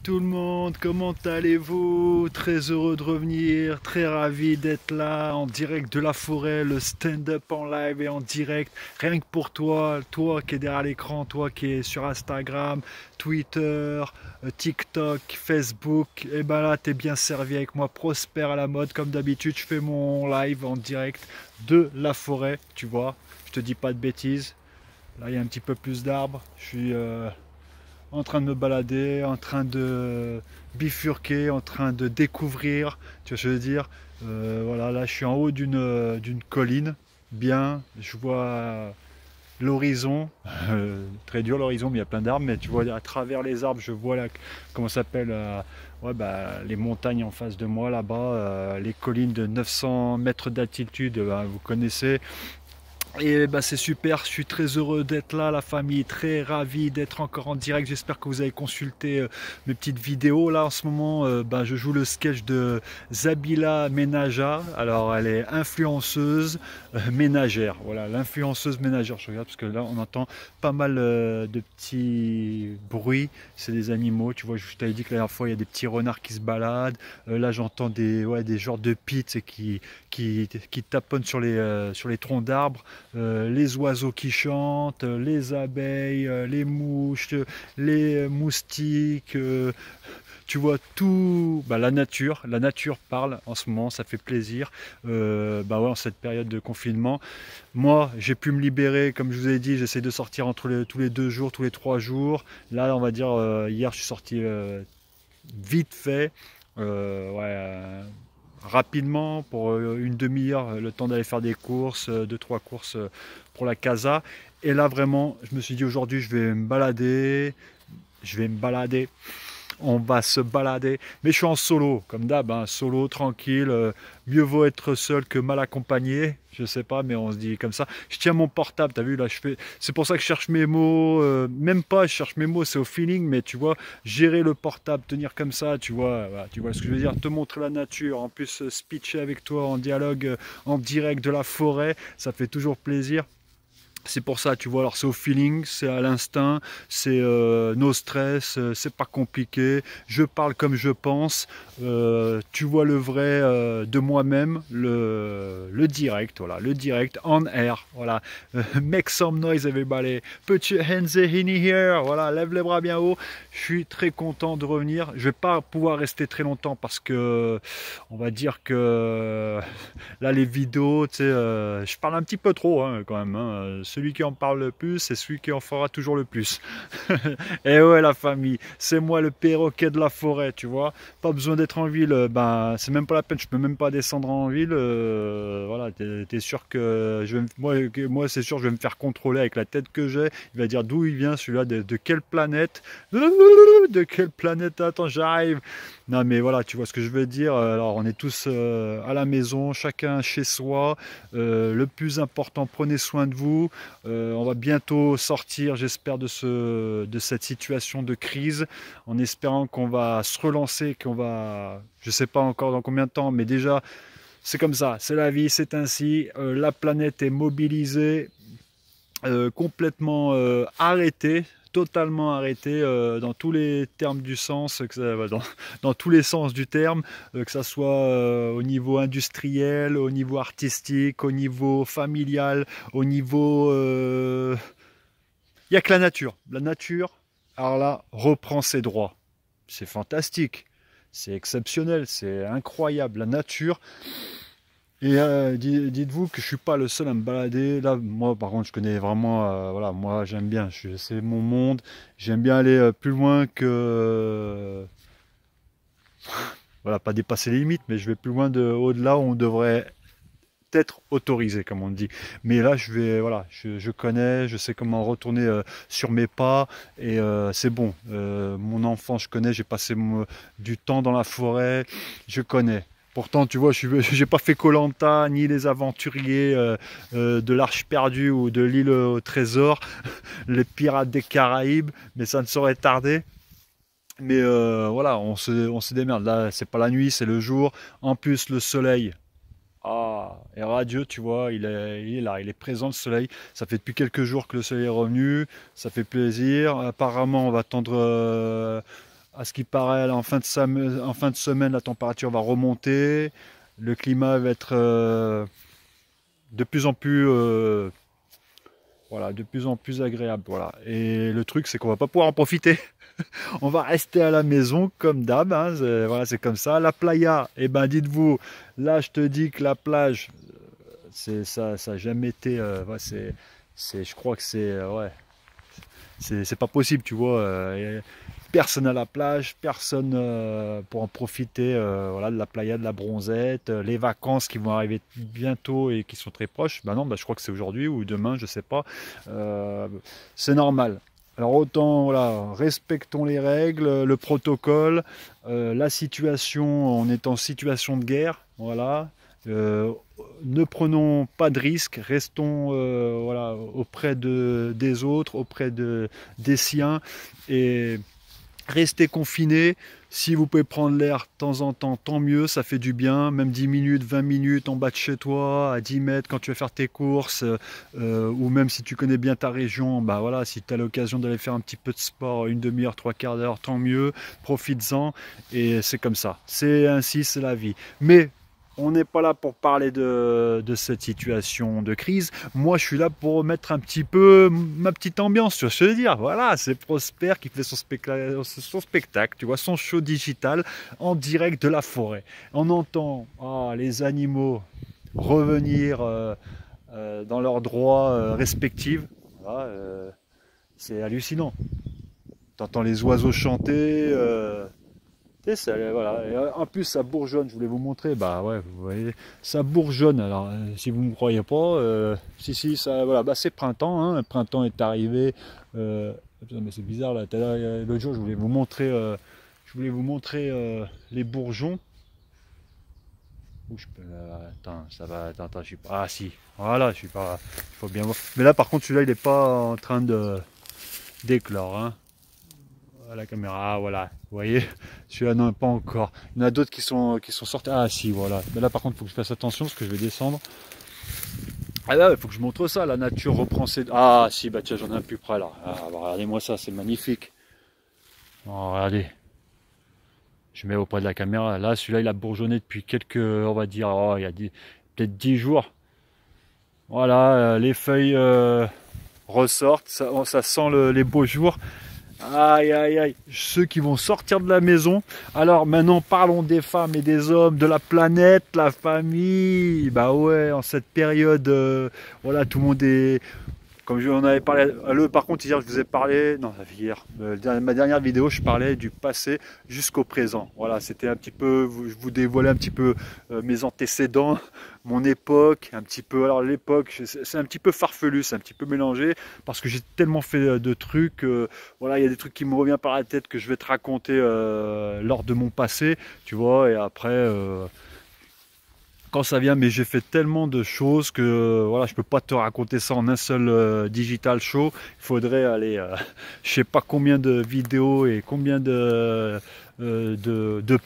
tout le monde, comment allez-vous? Très heureux de revenir, très ravi d'être là en direct de la forêt, le stand-up en live et en direct. Rien que pour toi, toi qui es derrière l'écran, toi qui es sur Instagram, Twitter, TikTok, Facebook, et ben là t'es bien servi avec moi, Prosper à la mode comme d'habitude. Je fais mon live en direct de la forêt, tu vois. Je te dis pas de bêtises. Là il y a un petit peu plus d'arbres. Je suis en train de me balader, en train de bifurquer, en train de découvrir, tu vois ce que je veux dire. Voilà, là je suis en haut d'une colline, bien, je vois l'horizon, très dur l'horizon, mais il y a plein d'arbres, mais tu vois à travers les arbres, je vois là, comment ça s'appelle, ouais, bah, les montagnes en face de moi là-bas, les collines de 900 mètres d'altitude, bah, vous connaissez. Et bah c'est super, je suis très heureux d'être là, la famille, très ravi d'être encore en direct. J'espère que vous avez consulté mes petites vidéos. Là en ce moment, bah, je joue le sketch de Zabila Menaja. Alors elle est influenceuse ménagère. Voilà, l'influenceuse ménagère. Je regarde parce que là on entend pas mal de petits bruits. C'est des animaux. Tu vois, je t'avais dit que la dernière fois il y a des petits renards qui se baladent. Là j'entends des genres de pits qui taponnent sur les troncs d'arbres. Les oiseaux qui chantent, les abeilles, les mouches, les moustiques, tu vois tout, bah, la nature parle en ce moment, ça fait plaisir. Bah ouais, en cette période de confinement, moi j'ai pu me libérer, comme je vous ai dit, j'essaie de sortir tous les 2 jours, tous les 3 jours. Là, on va dire, hier je suis sorti vite fait. Ouais, rapidement pour une demi-heure, le temps d'aller faire des courses, deux, trois courses pour la casa. Et là vraiment, je me suis dit aujourd'hui je vais me balader, on va se balader, mais je suis en solo, comme d'hab, hein, solo, tranquille, mieux vaut être seul que mal accompagné, je sais pas, mais on se dit comme ça. Je tiens mon portable, t'as vu, là, c'est pour ça que je cherche mes mots, même pas, je cherche mes mots, c'est au feeling, mais tu vois, gérer le portable, tenir comme ça, tu vois, voilà, tu vois ce que je veux dire, te montrer la nature, en plus, speecher avec toi en dialogue, en direct de la forêt, ça fait toujours plaisir. C'est pour ça, tu vois, alors c'est au feeling, c'est à l'instinct, c'est no stress, c'est pas compliqué, je parle comme je pense, tu vois le vrai de moi-même, le direct, voilà, le direct, on air, voilà, make some noise everybody, put your hands in here, voilà, lève les bras bien haut, je suis très content de revenir, je vais pas pouvoir rester très longtemps parce que, on va dire que là, les vidéos, tu sais, je parle un petit peu trop hein, quand même. Hein. Celui qui en parle le plus, c'est celui qui en fera toujours le plus. Et ouais, la famille, c'est moi le perroquet de la forêt, tu vois. Pas besoin d'être en ville, ben, c'est même pas la peine, je peux même pas descendre en ville. Voilà, t'es sûr que moi c'est sûr, je vais me faire contrôler avec la tête que j'ai. Il va dire d'où il vient celui-là, de quelle planète. De quelle planète? Attends, j'arrive. Non mais voilà, tu vois ce que je veux dire. Alors on est tous à la maison, chacun chez soi. Le plus important, prenez soin de vous. On va bientôt sortir, j'espère, de cette situation de crise, en espérant qu'on va se relancer, je sais pas encore dans combien de temps, mais déjà c'est comme ça, c'est la vie, c'est ainsi. La planète est mobilisée, complètement arrêtée, totalement arrêté dans tous les termes du sens, dans tous les sens du terme, que ça soit au niveau industriel, au niveau artistique, au niveau familial, au niveau... Il n'y a que la nature. La nature, alors là, reprend ses droits. C'est fantastique, c'est exceptionnel, c'est incroyable. La nature, et dites-vous que je suis pas le seul à me balader. Là, moi, par contre, je connais vraiment. Voilà, moi, j'aime bien. C'est mon monde. J'aime bien aller plus loin que. Voilà, pas dépasser les limites, mais je vais plus loin au-delà où on devrait être autorisé, comme on dit. Mais là, voilà, je connais, je sais comment retourner sur mes pas, et c'est bon. Mon enfant, je connais. J'ai passé du temps dans la forêt. Je connais. Pourtant, tu vois, je n'ai pas fait koh ni les aventuriers de l'Arche perdue ou de l'île au trésor, les pirates des Caraïbes, mais ça ne saurait tarder. Mais voilà, on se démerde. Là, c'est pas la nuit, c'est le jour. En plus, le soleil, est radieux, tu vois, il est là, il est présent le soleil. Ça fait depuis quelques jours que le soleil est revenu, ça fait plaisir. Apparemment, on va tendre à ce qui paraît, là, en fin de semaine, la température va remonter. Le climat va être de plus en plus, voilà, de plus en plus agréable. Voilà. Et le truc, c'est qu'on va pas pouvoir en profiter. On va rester à la maison comme d'hab. Hein, voilà, c'est comme ça. La playa, eh ben, dites-vous, là, je te dis que la plage, ça a jamais été. Ouais, je crois que ouais, c'est pas possible, tu vois. Personne à la plage, personne pour en profiter voilà, de la playa, de la bronzette, les vacances qui vont arriver bientôt et qui sont très proches. Ben non, ben je crois que c'est aujourd'hui ou demain, je sais pas. C'est normal. Alors autant, voilà, respectons les règles, le protocole, la situation, on est en situation de guerre, voilà. Ne prenons pas de risques, restons voilà, auprès des autres, auprès des siens et restez confinés. Si vous pouvez prendre l'air de temps en temps, tant mieux, ça fait du bien. Même 10 minutes, 20 minutes en bas de chez toi, à 10 mètres quand tu vas faire tes courses, ou même si tu connais bien ta région, bah voilà, si tu as l'occasion d'aller faire un petit peu de sport, une demi-heure, trois quarts d'heure, tant mieux, profites-en. Et c'est comme ça, c'est ainsi, c'est la vie. Mais on n'est pas là pour parler de cette situation de crise. Moi, je suis là pour mettre un petit peu ma petite ambiance, tu vois ce que je veux dire. Voilà, c'est Prosper qui fait son spectacle, tu vois, son show digital en direct de la forêt. On entend les animaux revenir dans leurs droits respectifs. Voilà, c'est hallucinant. Tu entends les oiseaux chanter. Voilà. Et en plus ça bourgeonne, je voulais vous montrer, bah ouais, vous voyez, ça bourgeonne. Alors si vous ne me croyez pas, si ça, voilà, bah c'est printemps, hein, le printemps est arrivé. Mais c'est bizarre là, l'autre jour je voulais vous montrer, les bourgeons. Où je peux, attends, ça va, attends, je suis pas, ah si, voilà, je suis pas, il faut bien voir. Mais là par contre celui-là il est pas en train de d'éclore, hein. À la caméra, voilà, vous voyez, celui-là non, pas encore. Il y en a d'autres qui sont sortis. Ah si, voilà. Mais là par contre, il faut que je fasse attention parce que je vais descendre. Ah là, il faut que je montre ça, la nature reprend ses... Ah si, bah tiens, j'en ai un plus près là. Ah, bah, regardez-moi ça, c'est magnifique. Oh, regardez. Je mets auprès de la caméra. Là, celui-là, il a bourgeonné depuis quelques, on va dire, il y a peut-être 10 jours. Voilà, les feuilles ressortent, ça sent les beaux jours. Aïe aïe aïe, ceux qui vont sortir de la maison. Alors maintenant parlons des femmes et des hommes, de la planète, la famille. Bah ouais, en cette période, voilà, tout le monde est... Comme je en avais parlé, par contre hier je vous ai parlé, non hier, ma dernière vidéo je parlais du passé jusqu'au présent. Voilà, c'était un petit peu, je vous dévoilais un petit peu mes antécédents, mon époque, un petit peu, alors l'époque c'est un petit peu farfelu, c'est un petit peu mélangé parce que j'ai tellement fait de trucs, voilà, il y a des trucs qui me reviennent par la tête que je vais te raconter lors de mon passé, tu vois, et après... quand ça vient, mais j'ai fait tellement de choses que voilà, je peux pas te raconter ça en un seul digital show. Il faudrait aller, je sais pas combien de vidéos et combien de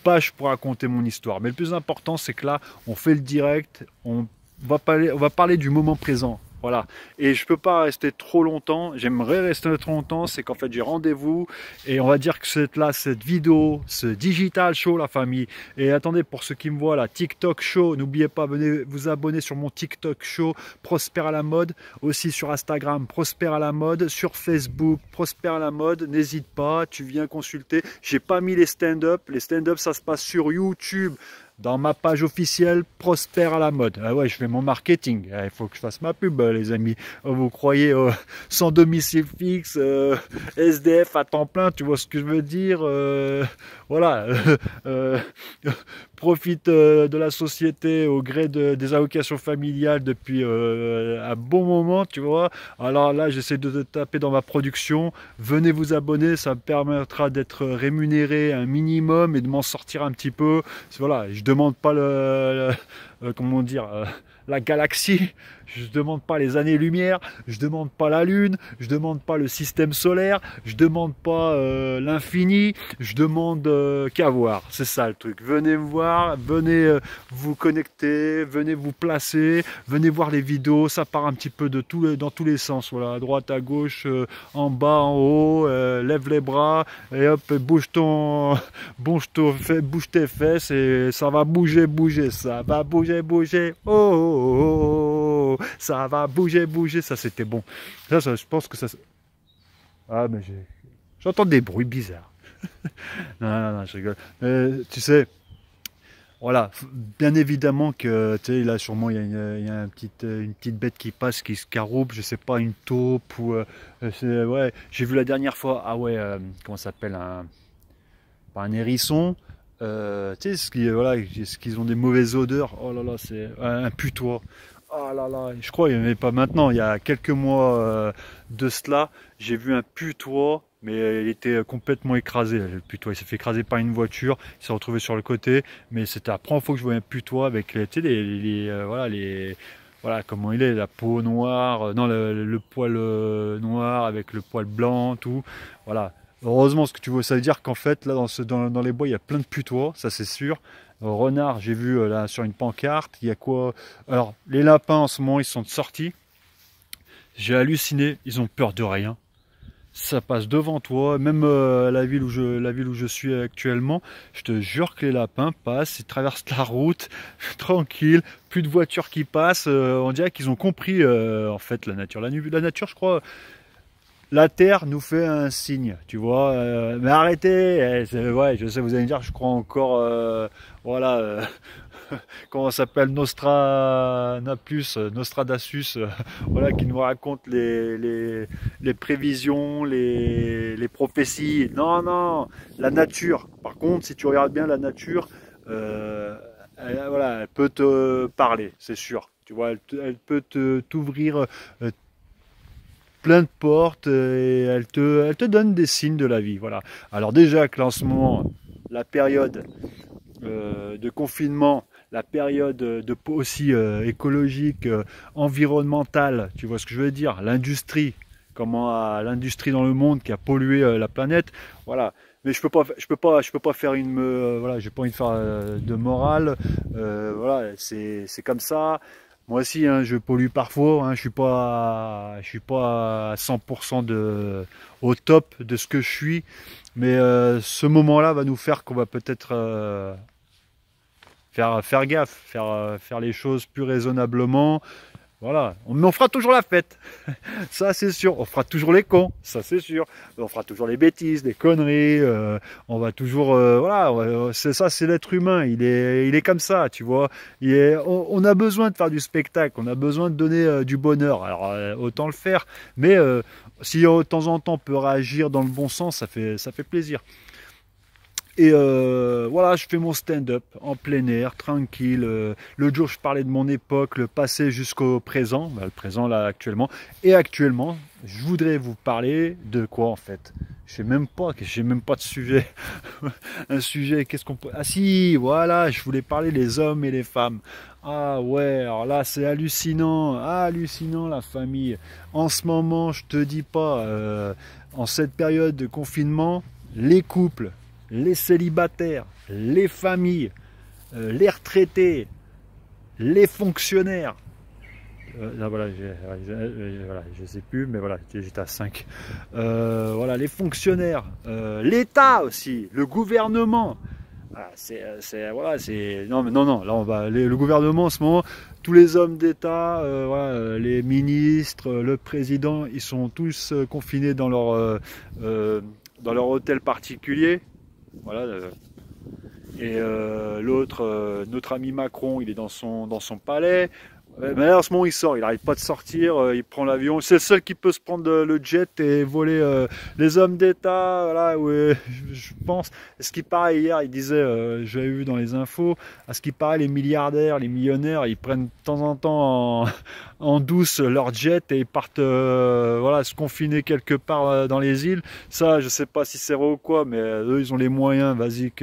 pages pour raconter mon histoire. Mais le plus important, c'est que là, on fait le direct, on va parler du moment présent. Voilà, et je peux pas rester trop longtemps, j'aimerais rester trop longtemps, c'est qu'en fait j'ai rendez-vous, et on va dire que cette vidéo, ce digital show la famille, et attendez, pour ceux qui me voient là, TikTok show, n'oubliez pas, venez vous abonner sur mon TikTok show, Prosper à la mode, aussi sur Instagram, Prosper à la mode, sur Facebook, Prosper à la mode, n'hésite pas, tu viens consulter, j'ai pas mis les stand-up ça se passe sur YouTube, dans ma page officielle Prosper à la mode. Ah ouais, je fais mon marketing. Il faut que je fasse ma pub, les amis. Vous croyez sans domicile fixe, SDF à temps plein, tu vois ce que je veux dire, voilà. Profite de la société au gré des allocations familiales depuis un bon moment, tu vois. Alors là, j'essaie de taper dans ma production. Venez vous abonner, ça me permettra d'être rémunéré un minimum et de m'en sortir un petit peu. Voilà, je demande pas comment dire, la galaxie, je demande pas les années-lumière, je demande pas la Lune, je demande pas le système solaire, je demande pas l'infini, je demande qu'à voir. C'est ça le truc. Venez me voir, venez vous connecter, venez vous placer, venez voir les vidéos, ça part un petit peu de tout, dans tous les sens. Voilà, à droite, à gauche, en bas, en haut, lève les bras et hop, bouge tes fesses et ça va bouger, ça va bouger, ça va bouger, ça c'était bon. Ça, je pense que ça... Ah, mais j'entends des bruits bizarres. Non, je rigole. Tu sais, voilà, bien évidemment que, tu sais, là, sûrement, il y a une petite bête qui passe, qui se caroupe, je sais pas, une taupe, ou, ouais, j'ai vu la dernière fois, ah ouais, comment ça s'appelle, pas un hérisson, tu sais, voilà, ce qu'ils ont des mauvaises odeurs, oh là là, c'est un putois. Oh là là, je crois qu'il n'y en avait pas maintenant, il y a quelques mois de cela, j'ai vu un putois, mais il était complètement écrasé. Le putois, il s'est fait écraser par une voiture, il s'est retrouvé sur le côté, mais c'était la première fois que je voyais un putois avec tu sais, voilà comment il est, la peau noire, non le poil noir avec le poil blanc, tout, voilà. Heureusement, ce que tu vois, ça veut dire qu'en fait, là, dans les bois, il y a plein de putois, ça c'est sûr. Renard, j'ai vu là sur une pancarte, il y a quoi? Alors, les lapins en ce moment, ils sont sortis. J'ai halluciné, ils ont peur de rien. Ça passe devant toi, même la ville où je suis actuellement, je te jure que les lapins passent, ils traversent la route, tranquille, plus de voitures qui passent, on dirait qu'ils ont compris en fait la nature. La nature, je crois, la Terre nous fait un signe, tu vois. Mais arrêtez, ouais, je sais, vous allez me dire, je crois encore, voilà, comment ça s'appelle, Nostradamus, voilà, qui nous raconte les prévisions, les prophéties. Non, non, la nature. Par contre, si tu regardes bien la nature, voilà, elle peut te parler, c'est sûr. Tu vois, elle peut t'ouvrir plein de portes et elle te donne des signes de la vie. Voilà. Alors déjà que là en ce moment, la période de confinement, la période aussi écologique, environnementale, tu vois ce que je veux dire, l'industrie, l'industrie dans le monde qui a pollué la planète, voilà. Mais je peux pas faire voilà, j'ai pas envie de faire de morale, voilà, c'est comme ça. Moi aussi, hein, je pollue parfois, hein, je suis pas à 100% au top de ce que je suis, mais ce moment-là va nous faire qu'on va peut-être faire gaffe, faire les choses plus raisonnablement. Voilà, mais on fera toujours la fête, ça c'est sûr. On fera toujours les cons, ça c'est sûr. On fera toujours les bêtises, les conneries. On va toujours, voilà, c'est ça, c'est l'être humain. Il est comme ça, tu vois. On a besoin de faire du spectacle, on a besoin de donner du bonheur. Alors autant le faire, mais si de temps en temps on peut réagir dans le bon sens, ça fait plaisir. Et voilà, je fais mon stand-up en plein air, tranquille. L'autre jour, je parlais de mon époque, le passé jusqu'au présent, le présent là actuellement. Et actuellement, je voudrais vous parler de quoi en fait? J'ai même pas de sujet. Un sujet, qu'est-ce qu'on peut... Ah si, voilà, je voulais parler des hommes et des femmes. Ah ouais, alors là, c'est hallucinant, hallucinant la famille. En ce moment, je te dis pas, en cette période de confinement, les couples, les célibataires, les familles, les retraités, les fonctionnaires. Voilà, je sais plus, mais voilà, j'étais à 5. Voilà, les fonctionnaires, l'État aussi, le gouvernement. Voilà, non, mais non, là on va, le gouvernement en ce moment, tous les hommes d'État, voilà, les ministres, le président, ils sont tous confinés dans leur hôtel particulier. Voilà. Et notre ami Macron, il est dans son palais. Mais là, en ce moment, il sort, il n'arrête pas de sortir, il prend l'avion. C'est le seul qui peut se prendre le jet et voler les hommes d'État. Voilà, ouais, je pense. Ce qui paraît, hier, il disait, j'avais vu dans les infos, à ce qui paraît, les milliardaires, les millionnaires, ils prennent de temps en temps en douce leur jet et ils partent voilà, se confiner quelque part dans les îles. Ça, je sais pas si c'est vrai ou quoi, mais eux, ils ont les moyens. Vas-y,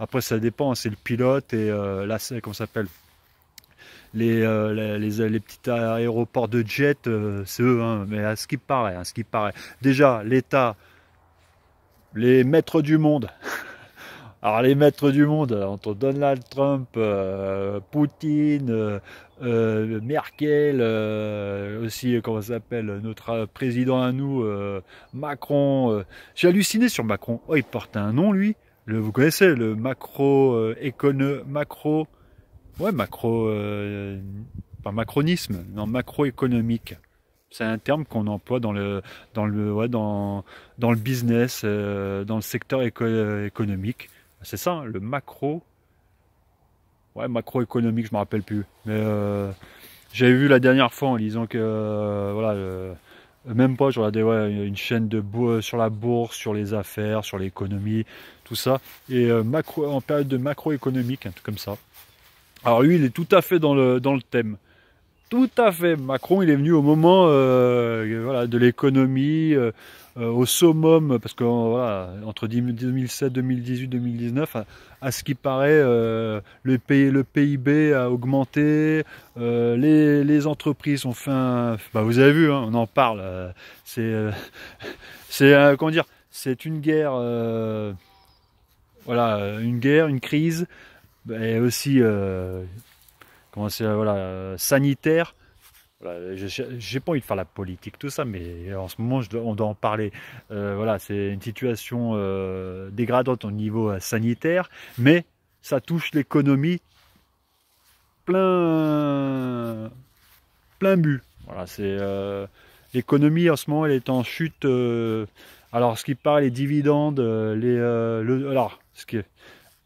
après, ça dépend, c'est le pilote et là, c'est comment ça s'appelle? les petits aéroports de jet, c'est eux, hein, mais à ce qui paraît, à ce qui paraît. Déjà, l'État, les maîtres du monde. Alors les maîtres du monde, entre Donald Trump, Poutine, Merkel, aussi, comment ça s'appelle, notre président à nous, Macron. J'ai halluciné sur Macron. Oh, il porte un nom, lui. Vous connaissez, le macro... Ouais, pas macronisme, non, macroéconomique. C'est un terme qu'on emploie dans le business, dans le secteur économique. C'est ça, hein, le macro. Ouais, macroéconomique, je me rappelle plus. Mais j'avais vu la dernière fois en lisant que voilà, même pas, je regardais une chaîne sur la bourse, sur les affaires, sur l'économie, tout ça. Et en période de macroéconomique, un truc comme ça. Alors lui, il est tout à fait dans le thème. Tout à fait. Macron, il est venu au moment voilà, de l'économie, au summum, parce que voilà, entre 2007, 2018, 2019, à ce qui paraît, le PIB a augmenté, les entreprises ont fait bah, vous avez vu, hein, on en parle. Comment dire, c'est une guerre, voilà, une guerre, une crise, et aussi voilà, sanitaire. Voilà, j'ai pas envie de faire la politique, tout ça, mais en ce moment, on doit en parler. Voilà, c'est une situation dégradante au niveau sanitaire, mais ça touche l'économie plein but. Voilà, c'est l'économie en ce moment, elle est en chute. Alors, ce qui paraît, les dividendes, alors,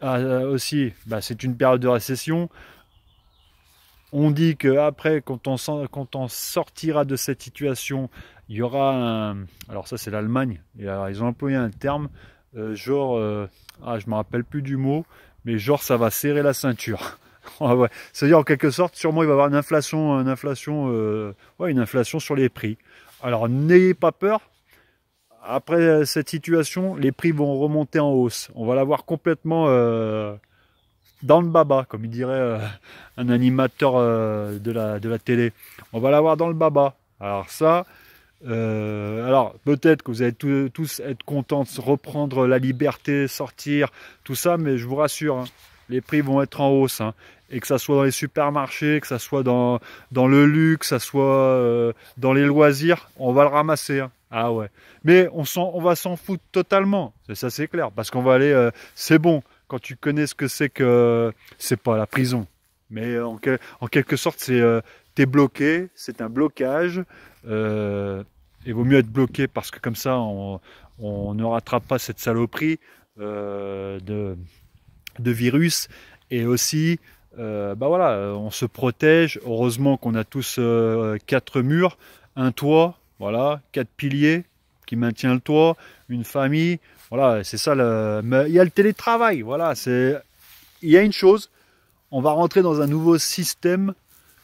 aussi, bah, c'est une période de récession. On dit qu'après, quand on sortira de cette situation, il y aura un... Alors ça, c'est l'Allemagne. Et alors, ils ont employé un terme, genre... je me rappelle plus du mot, mais genre, ça va serrer la ceinture. Ouais. C'est-à-dire, en quelque sorte, sûrement, il va y avoir une inflation sur les prix. Alors, n'ayez pas peur. Après cette situation, les prix vont remonter en hausse. On va l'avoir complètement... dans le baba, comme il dirait un animateur de la télé. On va l'avoir dans le baba. Alors ça, alors peut-être que vous allez tous être contents de reprendre la liberté, sortir, tout ça, mais je vous rassure, hein, les prix vont être en hausse. Hein, et que ça soit dans les supermarchés, que ça soit dans le luxe, que ça soit dans les loisirs, on va le ramasser. Hein. Ah ouais. Mais on va s'en foutre totalement. Ça c'est clair. Parce qu'on va aller... c'est bon. Quand tu connais ce que c'est pas la prison, mais en quelque sorte, t'es bloqué, c'est un blocage. Il vaut mieux être bloqué parce que comme ça, on ne rattrape pas cette saloperie de virus. Et aussi, bah voilà, on se protège. Heureusement qu'on a tous 4 murs, un toit, voilà, 4 piliers qui maintient le toit, une famille. Voilà, c'est ça. Mais il y a le télétravail. Voilà, il y a une chose. On va rentrer dans un nouveau système.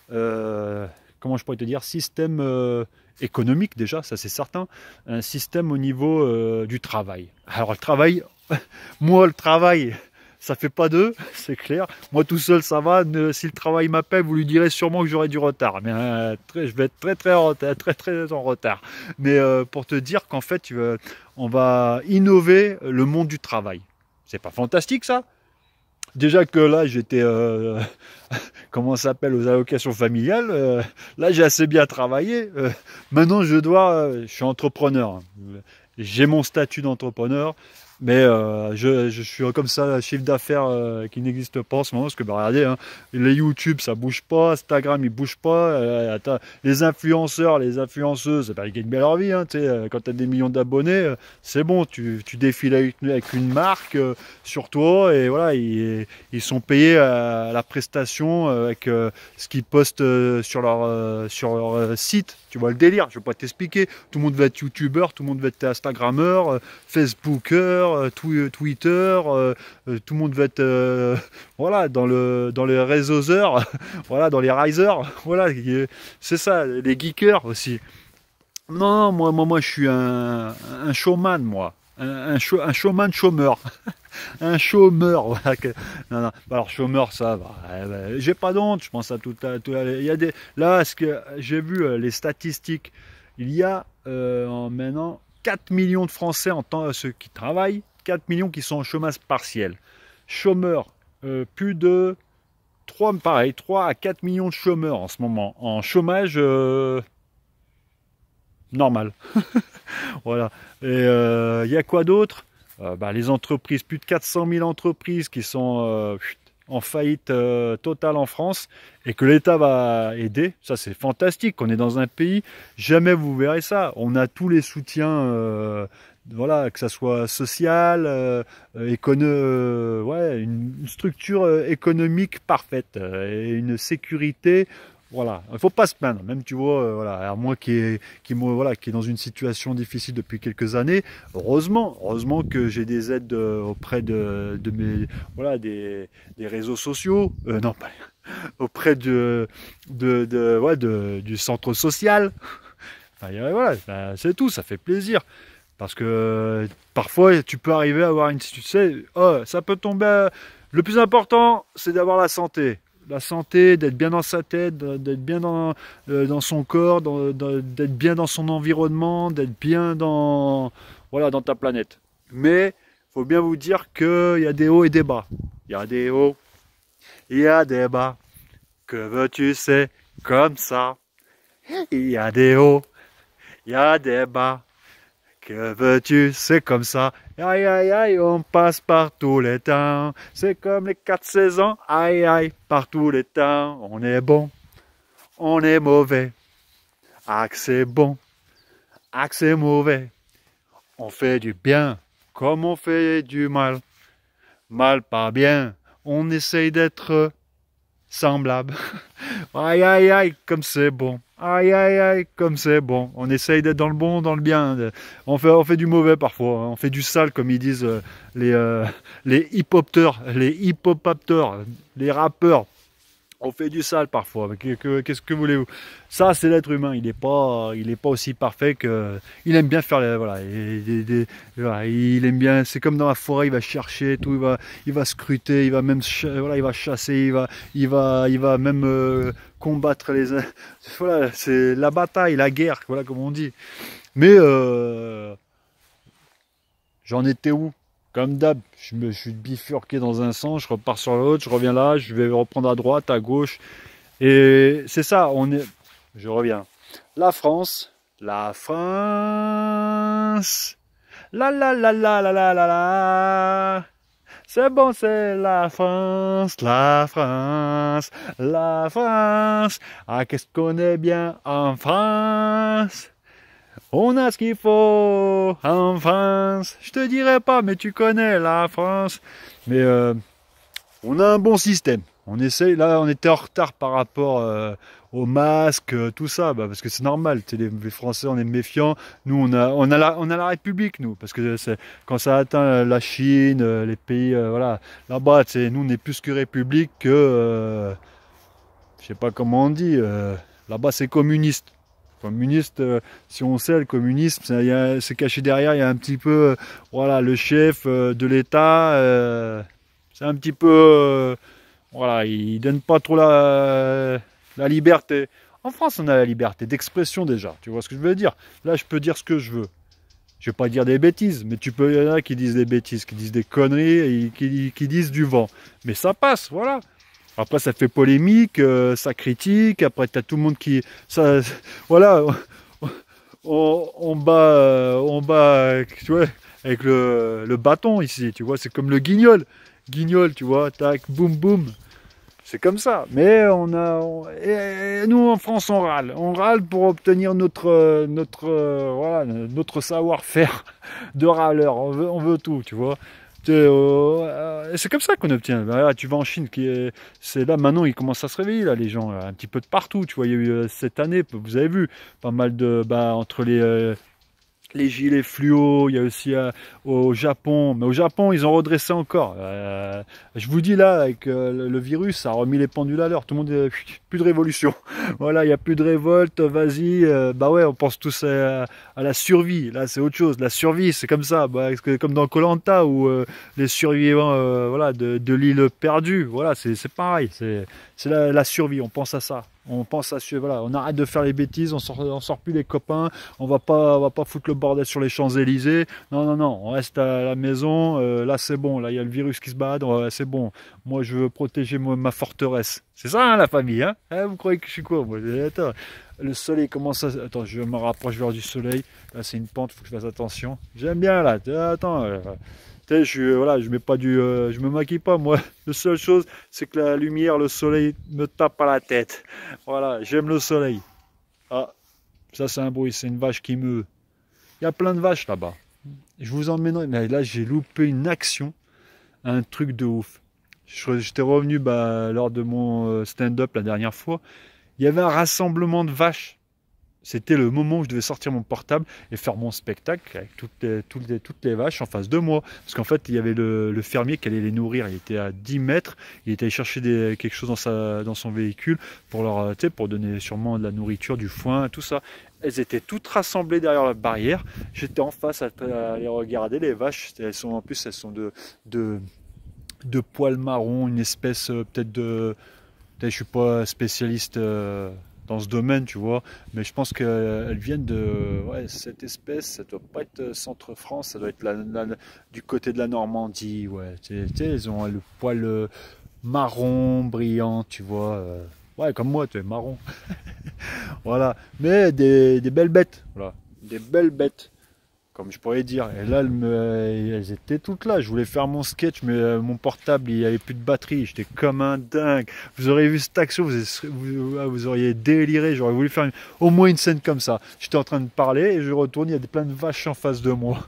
Comment je pourrais te dire, système économique déjà, ça c'est certain. Un système au niveau du travail. Alors le travail, moi le travail, ça fait pas deux, c'est clair. Moi tout seul ça va. Si le travail m'appelle, vous lui direz sûrement que j'aurai du retard. Mais je vais être très en retard. Mais pour te dire qu'en fait, on va innover le monde du travail. C'est pas fantastique ça? Déjà que là, j'étais, comment ça s'appelle, aux allocations familiales. Là, j'ai assez bien travaillé. Maintenant, je suis entrepreneur. Hein. J'ai mon statut d'entrepreneur. Mais je suis comme ça, chiffre d'affaires qui n'existe pas en ce moment, parce que bah, regardez, hein, les YouTube ça bouge pas, Instagram il bouge pas, les influenceurs, les influenceuses, bah, ils gagnent bien leur vie, hein, quand tu as des millions d'abonnés, c'est bon, tu défiles avec une marque sur toi, et voilà, ils sont payés à la prestation avec ce qu'ils postent sur leur site. Tu vois le délire, je ne vais pas t'expliquer. Tout le monde va être youtubeur, tout le monde va être instagrammeur, facebooker, Twitter, tout le monde va être voilà, dans les réseauseurs, voilà, dans les risers, voilà, c'est ça, les geekers aussi. Non, moi je suis un showman, moi. un showman chômeur. Un chômeur, voilà. Non, non. Alors chômeur, ça va. J'ai pas d'honte, je pense à il y a des. Là, ce que j'ai vu les statistiques, il y a maintenant 4 millions de Français en temps ceux qui travaillent, 4 millions qui sont en chômage partiel. Chômeurs, plus de 3, pareil, 3 à 4 millions de chômeurs en ce moment, en chômage normal. Voilà. Et il y a quoi d'autre? Les entreprises, plus de 400 000 entreprises qui sont en faillite totale en France et que l'État va aider. Ça, c'est fantastique. On est dans un pays, jamais vous verrez ça. On a tous les soutiens, voilà, que ça soit social, ouais, une structure économique parfaite et une sécurité. Voilà, il ne faut pas se plaindre, même tu vois, voilà, alors moi voilà, qui est dans une situation difficile depuis quelques années, heureusement que j'ai des aides auprès de mes, voilà, des réseaux sociaux, non, pas, auprès ouais, du centre social, enfin, voilà, c'est tout, ça fait plaisir. Parce que parfois, tu peux arriver à avoir une... Tu sais, oh, ça peut tomber... Le plus important, c'est d'avoir la santé. La santé, d'être bien dans sa tête, d'être bien dans son corps, d'être bien dans son environnement, d'être bien dans, voilà, dans ta planète. Mais il faut bien vous dire qu'il y a des hauts et des bas. Il y a des hauts, il y a des bas. Que veux-tu, c'est comme ça. Il y a des hauts, il y a des bas. Que veux-tu, c'est comme ça. Aïe, aïe, aïe, on passe par tous les temps. C'est comme les 4 saisons. Aïe, aïe, par tous les temps. On est bon, on est mauvais. Ah, que c'est bon, ah, que c'est mauvais. On fait du bien comme on fait du mal. Mal, pas bien. On essaye d'être semblable. Aïe, aïe, aïe, comme c'est bon. Aïe, aïe, aïe, comme c'est bon. On essaye d'être dans le bon, dans le bien. On fait du mauvais parfois. On fait du sale, comme ils disent les hip-hopteurs, les rappeurs. On fait du sale parfois. Qu'est-ce que voulez-vous? Ça, c'est l'être humain. Il est pas aussi parfait que. Il aime bien faire voilà. Voilà, il aime bien. C'est comme dans la forêt. Il va chercher tout. Il va scruter. Il va même, voilà, il va chasser. Il va même combattre les. Voilà, c'est la bataille, la guerre. Voilà, comme on dit. Mais j'en étais où? Comme d'hab, je me suis bifurqué dans un sens, je repars sur l'autre, je reviens là, je vais reprendre à droite, à gauche. Et c'est ça, je reviens. La France, la France, la. C'est bon, c'est la France, la France, la France. Ah, qu'est-ce qu'on est bien en France? On a ce qu'il faut en France. Je te dirai pas, mais tu connais la France. Mais on a un bon système. On essaye. Là, on était en retard par rapport aux masques, tout ça, parce que c'est normal. Les Français, on est méfiants. Nous, on a la République, nous, parce que quand ça atteint la Chine, les pays, voilà, là-bas, nous, on est plus que République que, je sais pas comment on dit. Là-bas, c'est communiste. Communiste, si on sait, le communisme, c'est caché derrière, il y a un petit peu, voilà, le chef de l'État, c'est un petit peu, voilà, il donne pas trop la liberté. En France, on a la liberté d'expression déjà, tu vois ce que je veux dire? Là, je peux dire ce que je veux. Je vais pas dire des bêtises, mais il y en a qui disent des bêtises, qui disent des conneries, et qui disent du vent. Mais ça passe, voilà. Après, ça fait polémique, ça critique. Après, tu as tout le monde qui... Ça, voilà, on bat, tu vois, avec le bâton ici, tu vois. C'est comme le guignol. Guignol, tu vois, tac, boum, boum. C'est comme ça. Mais et nous, en France, on râle. On râle pour obtenir voilà, notre savoir-faire de râleur. On veut tout, tu vois. C'est comme ça qu'on obtient. Là, tu vas en Chine, c'est là maintenant ils commencent à se réveiller là, les gens, un petit peu de partout. Tu vois, il y a eu cette année, vous avez vu, pas mal de, entre les gilets fluo, il y a aussi au Japon, mais au Japon ils ont redressé encore. Je vous dis là, avec le virus, ça a remis les pendules à l'heure. Tout le monde, plus de révolution. Voilà, il n'y a plus de révolte. Vas-y, bah ouais, on pense tous à la survie. Là, c'est autre chose. La survie, c'est comme ça, bah, comme dans koh où les survivants, voilà, de l'île perdue. Voilà, c'est pareil. C'est la survie. On pense à ça. On pense à voilà, on arrête de faire les bêtises. On sort plus les copains. On va pas foutre le bordel sur les Champs-Élysées. Non, non, non, on reste à la maison. Là, c'est bon. Là, il y a le virus qui se balade. C'est bon. Moi, je veux protéger ma forteresse. C'est ça, hein, la famille. Hein, vous croyez que je suis quoi? Moi, attends, le soleil commence à... Attends, je me rapproche vers du soleil. Là, c'est une pente. Il faut que je fasse attention. J'aime bien, là. Attends. Voilà, je me maquille pas, moi. La seule chose, c'est que la lumière, le soleil me tape à la tête. Voilà, j'aime le soleil. Ah, ça, c'est un bruit. C'est une vache qui meut. Il y a plein de vaches là-bas. Je vous emmènerai. Mais là, j'ai loupé une action, un truc de ouf. J'étais revenu lors de mon stand-up la dernière fois. Il y avait un rassemblement de vaches. C'était le moment où je devais sortir mon portable et faire mon spectacle avec toutes les vaches en face de moi. Parce qu'en fait, il y avait le fermier qui allait les nourrir. Il était à 10 mètres. Il était allé chercher quelque chose dans son véhicule pour donner sûrement de la nourriture, du foin, tout ça. Elles étaient toutes rassemblées derrière la barrière. J'étais en face à les regarder. Les vaches, elles sont de poils marron, une espèce peut-être de... Peut-être, je suis pas spécialiste dans ce domaine, tu vois, mais je pense qu'elles viennent de cette espèce. Ça doit pas être centre-France, ça doit être du côté de la Normandie. Ouais, elles ont le poil marron, brillant, tu vois. Ouais, comme moi, tu es marron. Voilà, mais des belles bêtes, voilà, des belles bêtes, comme je pourrais dire. Et là, elles étaient toutes là. Je voulais faire mon sketch, mais mon portable, il n'y avait plus de batterie. J'étais comme un dingue. Vous auriez vu cette action, vous auriez déliré. J'aurais voulu faire au moins une scène comme ça. J'étais en train de parler et je retourne, il y a plein de vaches en face de moi.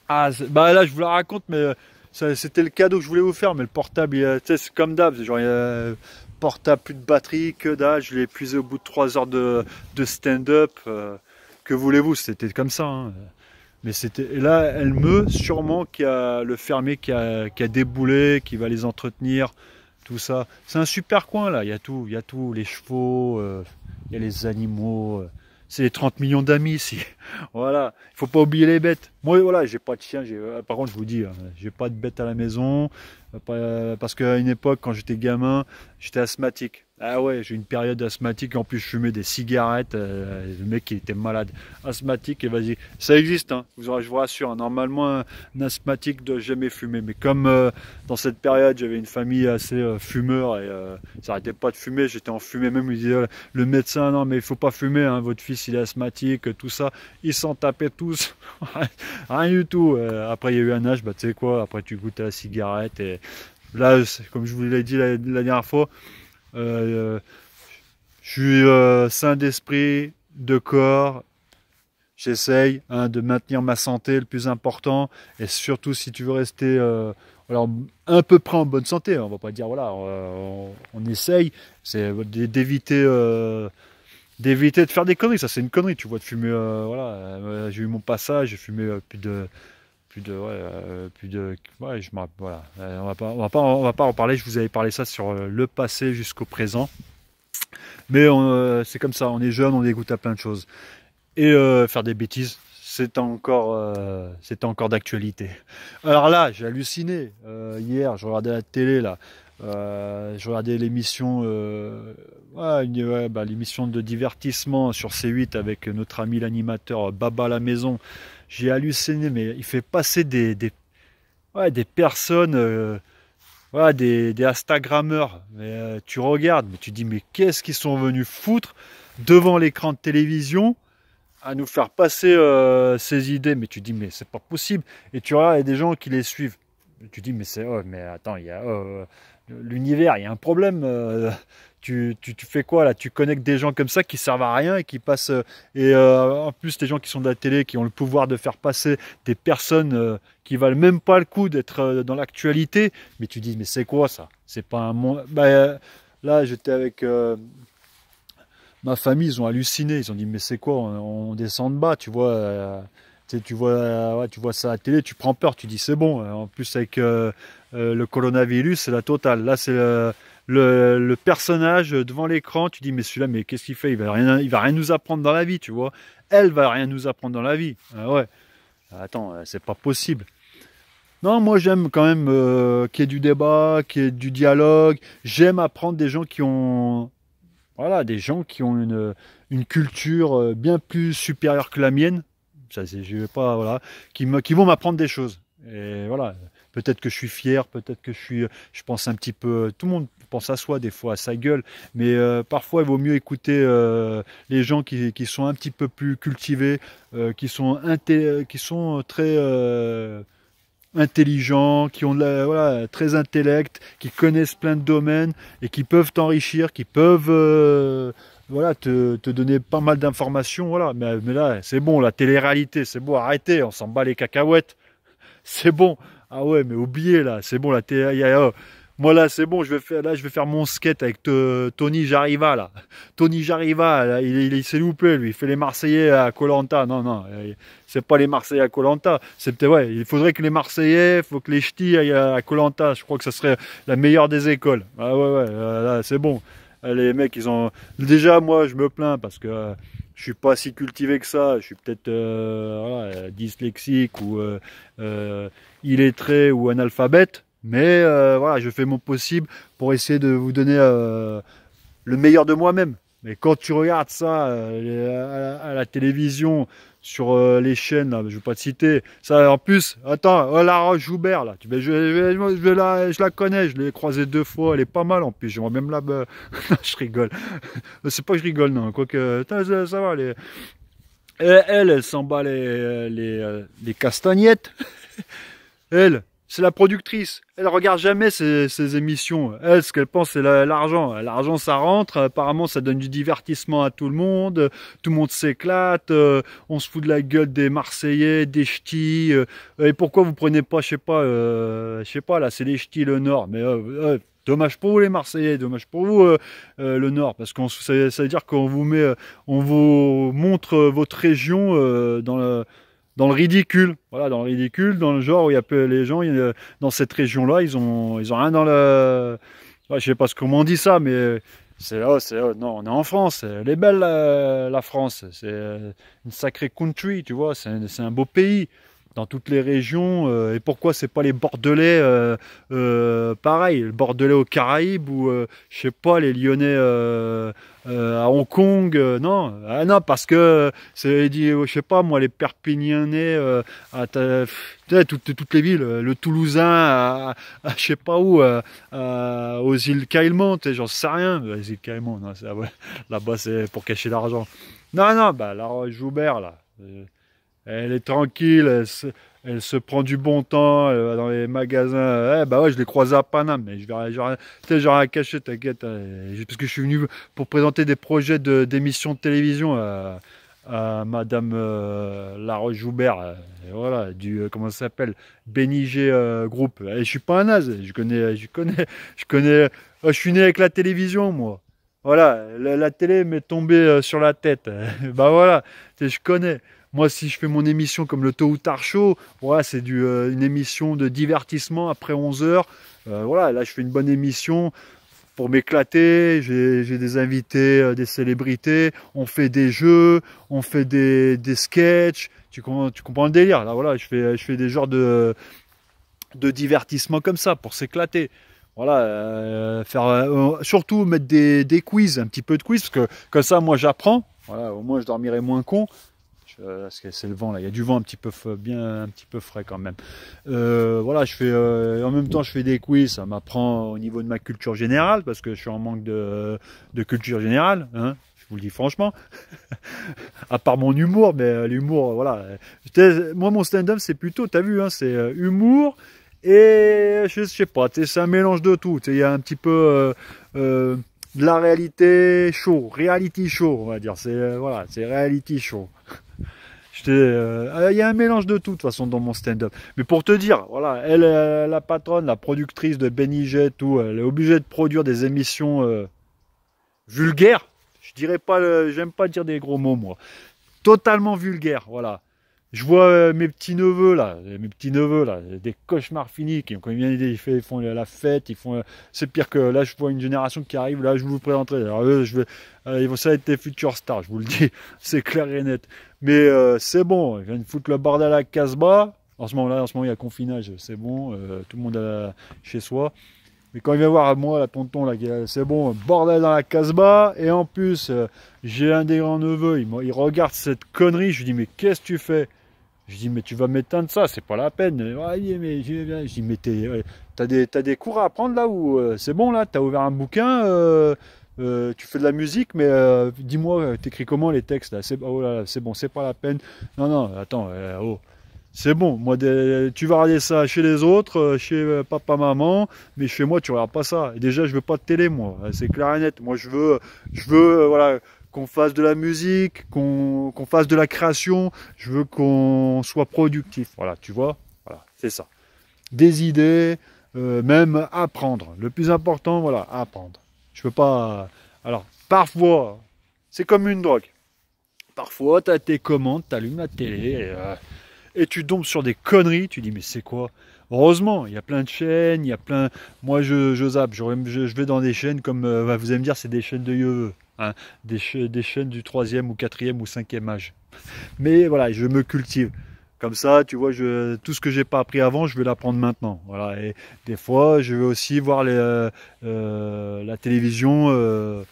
Ah, bah là, je vous la raconte, mais c'était le cadeau que je voulais vous faire. Mais le portable, c'est comme d'hab. Genre, portable, plus de batterie, que dalle. Je l'ai épuisé au bout de 3 heures de stand-up. Que voulez-vous, c'était comme ça. Hein. Mais c'était. Et là, elle meut sûrement qu'il y a le fermier qui a déboulé, qui va les entretenir, tout ça. C'est un super coin là, il y a tout, les chevaux, il y a les animaux. C'est les 30 millions d'amis ici. Voilà, il faut pas oublier les bêtes. Moi, voilà, j'ai pas de chien. Par contre, je vous dis, j'ai pas de bêtes à la maison. Parce qu'à une époque, quand j'étais gamin, j'étais asthmatique. Ah ouais, j'ai une période asthmatique. En plus, je fumais des cigarettes. Le mec, il était malade. Asthmatique, et vas-y. Ça existe, hein. Je vous rassure. Hein. Normalement, un asthmatique ne doit jamais fumer. Mais comme dans cette période, j'avais une famille assez fumeur et ça n'arrêtait pas de fumer. J'étais en fumée. Même, il disait, le médecin, non, mais il faut pas fumer. Hein. Votre fils, il est asthmatique, tout ça. Ils s'en tapaient tous. Rien du tout. Après, il y a eu un âge, bah, tu sais quoi, après, tu goûtes à la cigarette. Et là, comme je vous l'ai dit la dernière fois, je suis sain d'esprit, de corps. J'essaye de maintenir ma santé le plus important. Et surtout, si tu veux rester alors, à peu près en bonne santé, on va pas dire, voilà, on essaye, c'est d'éviter de faire des conneries. Ça, c'est une connerie, tu vois, de fumer. Voilà, j'ai eu mon passage, j'ai fumé ouais, voilà. On va pas en parler. Je vous avais parlé ça sur le passé jusqu'au présent. Mais c'est comme ça. On est jeune, on dégoûte à plein de choses. Et faire des bêtises, c'est encore d'actualité. Alors là, j'ai halluciné. Hier, je regardais la télé là. Je regardais l'émission, l'émission de divertissement sur C8 avec notre ami l'animateur Baba à la maison. J'ai halluciné, mais il fait passer des personnes, des Instagrammeurs. Mais, tu regardes, mais tu dis, mais qu'est-ce qu'ils sont venus foutre devant l'écran de télévision à nous faire passer ces idées? Mais tu dis, mais c'est pas possible. Et tu vois, il y a des gens qui les suivent. Tu dis, mais attends, il y a l'univers, il y a un problème. Tu fais quoi là? Tu connectes des gens comme ça qui servent à rien et qui passent. En plus, des gens qui sont de la télé, qui ont le pouvoir de faire passer des personnes qui valent même pas le coup d'être dans l'actualité. Mais tu dis, mais c'est quoi ça? C'est pas un monde. Là, j'étais avec ma famille, ils ont halluciné. Ils ont dit, mais c'est quoi, on descend de bas, tu vois. Ouais, tu vois ça à la télé, tu prends peur, tu dis c'est bon. En plus avec le coronavirus, c'est la totale. Là, c'est le personnage devant l'écran, tu dis mais celui-là, mais qu'est-ce qu'il fait? Il va rien nous apprendre dans la vie, tu vois. Elle va rien nous apprendre dans la vie. Ah ouais. Attends, c'est pas possible. Non, moi j'aime quand même qu'il y ait du débat, qu'il y ait du dialogue. J'aime apprendre des gens qui ont, voilà, des gens qui ont une culture bien plus supérieure que la mienne. Ça, je vais pas, voilà, qui vont m'apprendre des choses. Et voilà, peut-être que je suis fier, peut-être que je pense un petit peu. Tout le monde pense à soi des fois, à sa gueule, mais parfois il vaut mieux écouter les gens qui sont un petit peu plus cultivés, qui sont très intelligents, qui ont voilà, très intellect, qui connaissent plein de domaines et qui peuvent t'enrichir, qui peuvent voilà, te donner pas mal d'informations. Voilà. Mais là, c'est bon, la télé-réalité, c'est bon, arrêtez, on s'en bat les cacahuètes. C'est bon. Ah ouais, mais oubliez là, c'est bon, la télé. Moi là, c'est bon, je vais faire mon skate avec Tony Jariva là. Tony Jariva, là, il s'est loupé, lui. Il fait les Marseillais à koh. Non, c'est pas les Marseillais à koh. C'est peut-être, ouais, il faudrait que les Marseillais, faut que les ch'tis aillent à koh. Je crois que ça serait la meilleure des écoles. Ah ouais, là, c'est bon. Les mecs, ils ont. Déjà, moi, je me plains parce que je suis pas si cultivé que ça. Je suis peut-être voilà, dyslexique ou illettré ou analphabète. Mais voilà, je fais mon possible pour essayer de vous donner le meilleur de moi-même. Mais quand tu regardes ça à la télévision, sur les chaînes, là, je ne vais pas te citer, ça en plus, attends, La Roche-Joubert, là, je la connais, je l'ai croisée 2 fois, elle est pas mal en plus, j'aimerais même la... je rigole, c'est pas que je rigole, non, quoique, ça va, elle s'en bat les castagnettes, elle... C'est la productrice. Elle regarde jamais ces émissions. Elle, ce qu'elle pense, c'est l'argent. L'argent, ça rentre. Apparemment, ça donne du divertissement à tout le monde. Tout le monde s'éclate. On se fout de la gueule des Marseillais, des ch'tis. Et pourquoi vous prenez pas, je sais pas, là, c'est les ch'tis, le Nord. Mais dommage pour vous, les Marseillais. Dommage pour vous, le Nord. Parce que ça veut dire qu'on vous met, on vous montre votre région dans le ridicule, voilà, dans le ridicule, dans le genre où il y a peu les gens dans cette région-là, ils ont rien dans le, ouais, je sais pas comment on dit ça, mais non, on est en France, elle est belle la France, c'est une sacrée country, tu vois, c'est un beau pays. Dans toutes les régions, et pourquoi c'est pas les Bordelais pareil, le Bordelais aux Caraïbes ou je sais pas, les Lyonnais à Hong Kong, non, ah non, parce que c'est dit, je sais pas moi, les Perpignanais toutes les villes, le Toulousain je sais pas où, aux îles Caïmans, j'en sais rien, les îles Caïmans, non, ouais, là-bas c'est pour cacher l'argent. Non, bah La Roche-Joubert là. Elle est tranquille, elle se prend du bon temps, elle va dans les magasins. Bah ouais, je l'ai croisée à Paname, mais j'ai rien caché, t'inquiète. Parce que je suis venu pour présenter des projets d'émissions de télévision à Madame Laroche-Joubert. Voilà, comment ça s'appelle? Bénigé Group. Je suis pas un naze, je suis né avec la télévision, moi. Voilà, la télé m'est tombée sur la tête. Bah voilà, je connais. Moi, si je fais mon émission comme le Tôt ou Tard Show, voilà, c'est une émission de divertissement après 11 heures. Voilà, là, je fais une bonne émission pour m'éclater. J'ai des invités, des célébrités. On fait des jeux, on fait des sketchs. Tu comprends le délire. Là, voilà, je fais des genres de divertissement comme ça pour s'éclater. Voilà, surtout mettre des quiz, un petit peu de quiz, parce que comme ça, moi, j'apprends. Voilà, au moins, je dormirai moins con. Parce que c'est le vent là, il y a du vent un petit peu frais quand même. Voilà, en même temps je fais des quiz, ça m'apprend au niveau de ma culture générale parce que je suis en manque de culture générale, hein, je vous le dis franchement. À part mon humour, mais l'humour, voilà. Moi mon stand-up c'est plutôt, t'as vu, hein, c'est humour et je sais pas, c'est un mélange de tout. Il y a un petit peu de la réalité show, reality show, on va dire. C'est voilà, c'est reality show. Il y a un mélange de tout, de toute façon, dans mon stand-up. Mais pour te dire, voilà, elle, la patronne, la productrice de Benny Jet, tout, elle est obligée de produire des émissions vulgaires. Je dirais pas, j'aime pas dire des gros mots, moi. Totalement vulgaire, voilà. Je vois mes petits-neveux là, des cauchemars finis, quand ils viennent, ils font la fête, c'est pire que là, je vois une génération qui arrive, là, je vous présenterai. Alors, ça va être des futurs stars, je vous le dis, c'est clair et net. Mais c'est bon, ils viennent foutre le bordel à la Casbah. En ce moment, il y a confinage, c'est bon, tout le monde chez soi. Mais quand il vient voir moi, la tonton, là, c'est bon, bordel dans la Casbah. Et en plus, j'ai un des grands neveux, il regarde cette connerie. Je lui dis, mais qu'est-ce que tu fais? Je lui dis, mais tu vas m'éteindre ça, c'est pas la peine. Ouais, mais je dis, mais t'as des cours à apprendre là où c'est bon là, t'as ouvert un bouquin, tu fais de la musique, mais dis-moi, t'écris comment les textes là? Oh là, c'est bon, c'est pas la peine. Non, non, attends, oh. C'est bon, moi tu vas regarder ça chez les autres, chez papa, maman, mais chez moi tu regardes pas ça. Et déjà je veux pas de télé moi, c'est clair et net. Moi je veux voilà, qu'on fasse de la musique, qu'on fasse de la création, je veux qu'on soit productif. Voilà, tu vois, voilà, c'est ça. Des idées, même apprendre. Le plus important, voilà, apprendre. Je veux pas. Alors parfois, c'est comme une drogue. Parfois, tu as tes commandes, tu allumes la télé. Et tu tombes sur des conneries, tu dis mais c'est quoi? Heureusement, il y a plein de chaînes, il y a plein. Moi je zappe, je vais dans des chaînes comme vous allez me dire c'est des chaînes de yeux, hein, des chaînes du 3e ou 4e ou 5e âge. Mais voilà, je me cultive. Comme ça, tu vois, tout ce que j'ai pas appris avant, je vais l'apprendre maintenant. Voilà. Et des fois, je vais aussi voir la télévision.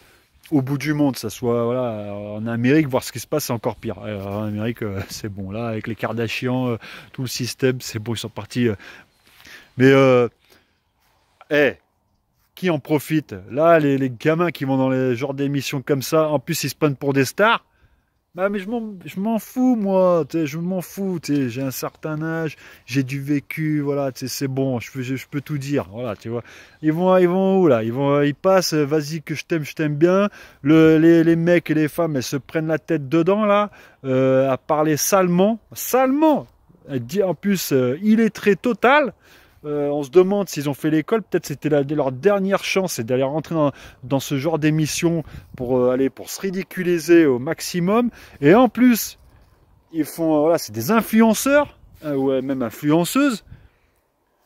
Au bout du monde, ça soit voilà, en Amérique, voir ce qui se passe, c'est encore pire. En Amérique, c'est bon, là, avec les Kardashians, tout le système, c'est bon, ils sont partis. Mais, hey, qui en profite? Là, les gamins qui vont dans les genres d'émissions comme ça, en plus, ils se prennent pour des stars. Bah, mais je m'en fous, moi, je m'en fous, j'ai un certain âge, j'ai du vécu, voilà, c'est bon, je peux tout dire, voilà, tu vois. Ils vont où, là? Ils passent, vas-y, que je t'aime bien. Les mecs et les femmes, elles se prennent la tête dedans, là, à parler salement, salement. En plus, illettré total. On se demande s'ils ont fait l'école, peut-être c'était leur dernière chance, c'est d'aller rentrer dans ce genre d'émission pour se ridiculiser au maximum. Et en plus, ils font, voilà, c'est des influenceurs, ou même influenceuses.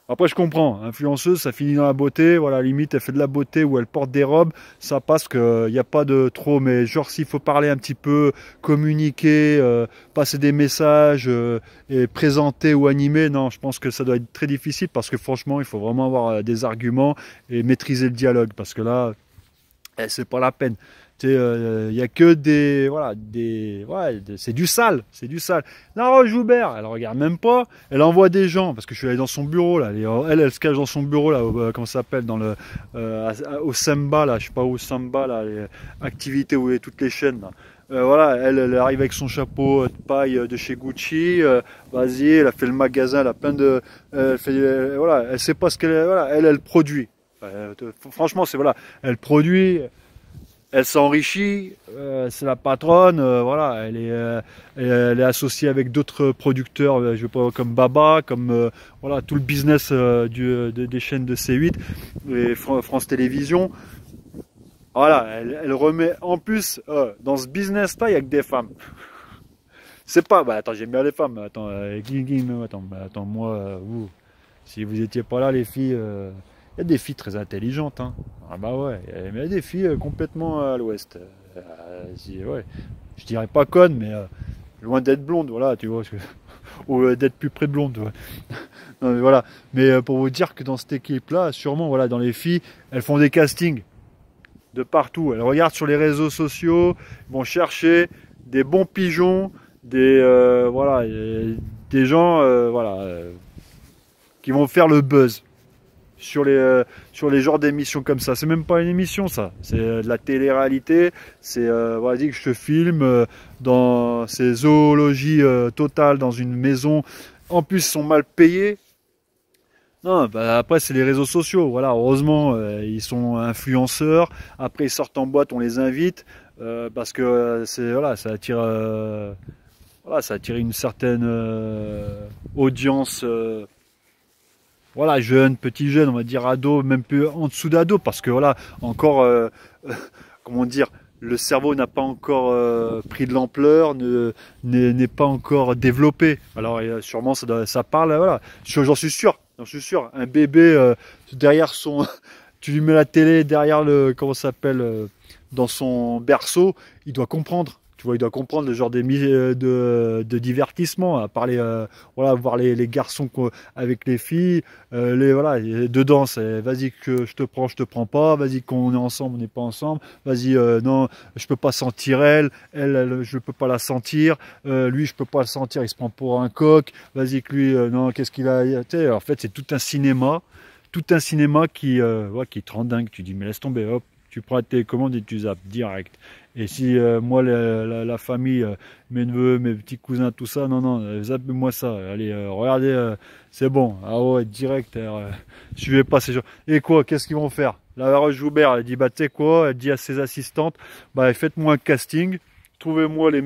Après, je comprends, influenceuse, ça finit dans la beauté, voilà, limite, elle fait de la beauté ou elle porte des robes, ça passe qu'il n'y a pas de trop, mais genre, s'il faut parler un petit peu, communiquer, passer des messages, et présenter ou animer, non, je pense que ça doit être très difficile parce que franchement, il faut vraiment avoir des arguments et maîtriser le dialogue parce que là, c'est pas la peine. Il y a que c'est du sale, c'est du sale. La Roche Joubert, elle regarde même pas, elle envoie des gens, parce que je suis allé dans son bureau, là, elle se cache dans son bureau, là, comment ça s'appelle, au Samba, là, je sais pas où, Samba, là, les activités où il y a toutes les chaînes, là. Voilà, elle arrive avec son chapeau de paille de chez Gucci, vas-y, elle a fait le magasin, elle a plein de, voilà, elle sait pas ce qu'elle, voilà, elle produit. Franchement, c'est voilà, elle produit. Elle s'enrichit, c'est la patronne, voilà, elle est associée avec d'autres producteurs, je veux pas, comme Baba, comme voilà, tout le business des chaînes de C8 et France Télévisions. Voilà, elle remet en plus dans ce business-là, il n'y a que des femmes. C'est pas, bah attends, j'aime bien les femmes, attends, attends, moi, vous, si vous étiez pas là, les filles. Il y a des filles très intelligentes, hein. Ah bah ouais, mais il y a des filles complètement à l'ouest. Ouais. Je dirais pas connes, mais loin d'être blondes, voilà, tu vois, ou d'être plus près de blondes, ouais. Non, mais voilà. Mais pour vous dire que dans cette équipe-là, sûrement, voilà, dans les filles, elles font des castings de partout. Elles regardent sur les réseaux sociaux, vont chercher des bons pigeons, voilà, des gens, voilà, qui vont faire le buzz. Sur les genres d'émissions comme ça. C'est même pas une émission, ça. C'est de la télé-réalité. C'est, vas-y, que je te filme dans ces zoologies totales, dans une maison. En plus, ils sont mal payés. Non, bah, après, c'est les réseaux sociaux. Voilà, heureusement, ils sont influenceurs. Après, ils sortent en boîte, on les invite. Parce que voilà, ça attire une certaine audience. Voilà, jeune, petit jeune, on va dire ado, même plus en dessous d'ado, parce que voilà, encore, comment dire, le cerveau n'a pas encore pris de l'ampleur, n'est pas encore développé. Alors sûrement ça parle, voilà. J'en suis sûr, Un bébé derrière son, tu lui mets la télé derrière le, comment ça s'appelle, dans son berceau, il doit comprendre. Tu vois, il doit comprendre le genre de divertissement, à parler, voilà, voir les garçons avec les filles, voilà, dedans, c'est vas-y que je te prends pas, vas-y qu'on est ensemble, on n'est pas ensemble, vas-y, non, je peux pas sentir elle, je peux pas la sentir, lui, je peux pas le sentir, il se prend pour un coq, vas-y que lui, non, qu'est-ce qu'il a, tu sais, en fait, c'est tout un cinéma qui, ouais, qui te rend dingue, tu dis, mais laisse tomber, hop. Tu prends la télécommande et tu zappes direct. Et si moi, la famille, mes neveux, mes petits cousins, tout ça, non, zappez-moi ça. Allez, regardez, c'est bon. Ah ouais, direct. Suivez pas ces gens. Et quoi, qu'est-ce qu'ils vont faire? La Roche Joubert, elle dit, bah tu sais quoi? Elle dit à ses assistantes, bah faites-moi un casting, trouvez-moi les